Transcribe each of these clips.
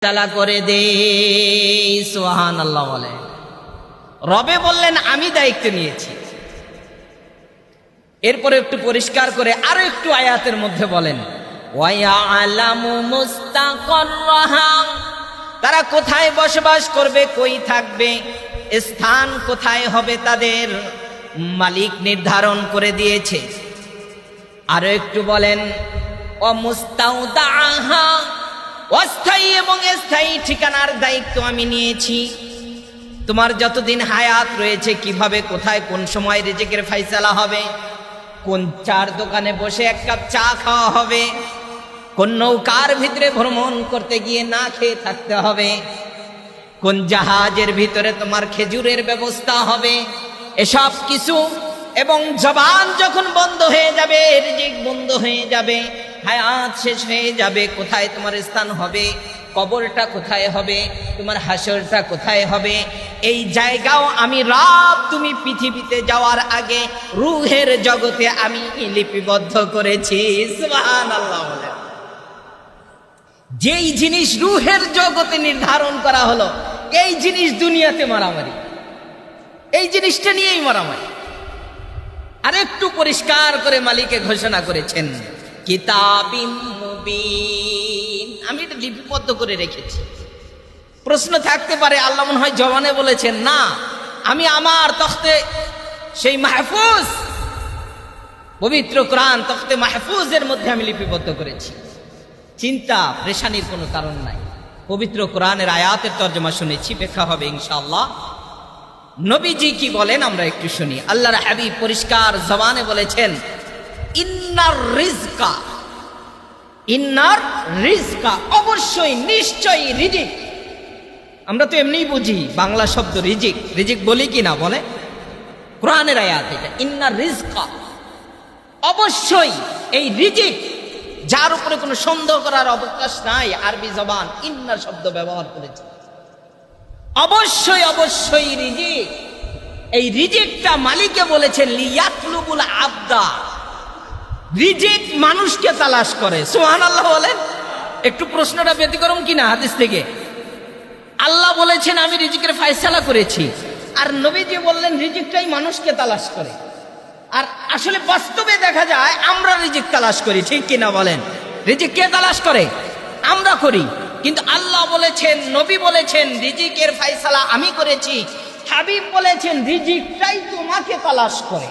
তালা করে দে। সুবহানাল্লাহ বলে। রবে বললেন আমি দায়িত্ব নিয়েছি। এরপরে একটু পরিষ্কার করে আরো একটু আয়াতের মধ্যে বলেন ওয়ায়ালামু মুস্তাকররাহা, তারা কোথায় বসবাস করবে, কই থাকবে, স্থান কোথায় হবে তাদের মালিক নির্ধারণ করে দিয়েছে। আরো একটু বলেন ওয়ামুস্তাউদাহা, অস্থায়ী এবং স্থায়ী ঠিকানার দায়িত্ব আমি নিয়েছি। তোমার যতদিন হায়াত রয়েছে কিভাবে কোথায় কোন সময় রিজিকের ফায়সালা হবে, কোন চার দোকানে বসে এক কাপ চা খাওয়া হবে, কোন নৌকার ভিতরে ভ্রমণ করতে গিয়ে না খেয়ে থাকতে হবে, কোন জাহাজের ভিতরে তোমার খেজুরের ব্যবস্থা হবে, এসব কিছু। এবং জবান যখন বন্ধ হয়ে যাবে, রিজিক বন্ধ হয়ে যাবে, হায়াত শেষ হয়ে যাবে, কোথায় তোমার স্থান হবে, কবরটা কোথায় হবে, তোমার হাসরটা কোথায় হবে, এই জায়গাও আমি রব তুমি পৃথিবীতে যাওয়ার আগে রূহের জগতে আমি লিপিবদ্ধ করেছি। সুবহানাল্লাহ বলে। যেই জিনিস রূহের জগতে নির্ধারণ করা হলো, এই জিনিস দুনিয়াতে মারামারি, এই জিনিসটা নিয়েই মারামারি। আরেকটু পরিষ্কার করে মালিকে ঘোষণা করেছেন কিতাবিম মুবিন, আমি এটা লিপিবদ্ধ করে রেখেছি। প্রশ্ন থাকতে পারে আল্লাহ মনে হয় জবানে বলেছেন, না আমি আমার তখতে সেই মাহফুজ পবিত্র কোরআন তখতে মাহফুজের মধ্যে আমি লিপিবদ্ধ করেছি। চিন্তা পেরেশানির কোনো কারণ নাই। পবিত্র কোরআনের আয়াতের তর্জমা শুনেছি, ব্যাখ্যা হবে ইনশাআল্লাহ। নবীজি কি বলেন আমরা একটু শুনি। আল্লাহর হাবিব পরিষ্কার জবানে বলেছেন ইন্নার রিজকা, ইন্নার রিজকা, অবশ্যই নিশ্চয়ই রিজিক। আমরা তো এমনিই বুঝি বাংলা শব্দ রিজিক, রিজিক বলি কি না বলে, কোরআনের আয়াত এটা ইন্নার রিজকা, অবশ্যই এই রিজিক, যার উপরে কোনো সন্দেহ করার অবকাশ নাই। আরবি জবান ইন্না শব্দ ব্যবহার করেছে, অবশ্যই অবশ্যই রিজিক। এই রিজিকটা মালিকে বলেছেন লিয়াতলুবুল আবদা, রিজিক মানুষকে তালাশ করে। সুবহানাল্লাহ বলেন। একটু প্রশ্নটা ব্যতিক্রম কিনা হাদিস থেকে। আল্লাহ বলেছেন আমি রিজিকের ফয়সালা করেছি, আর নবীজি বললেন রিজিকটাই মানুষকে তালাশ করে। আর আসলে বাস্তবে দেখা যায় আমরা রিজিক তালাশ করি, ঠিক কিনা বলেন? রিজিক কে তালাশ করে? আমরা করি। কিন্তু আল্লাহ বলেছেন, নবী বলেছেন রিজিকের ফয়সালা আমি করেছি। হাবিব বলেছেন রিজিকটাই তোমাকে তালাশ করে,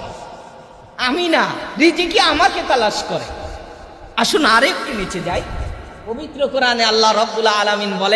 আমি না, রিজিকই আমাকে তালাশ করে। আসুন আরেকটু নিচে যাই। পবিত্র কোরআনে আল্লাহ রাব্বুল আলামিন বলেন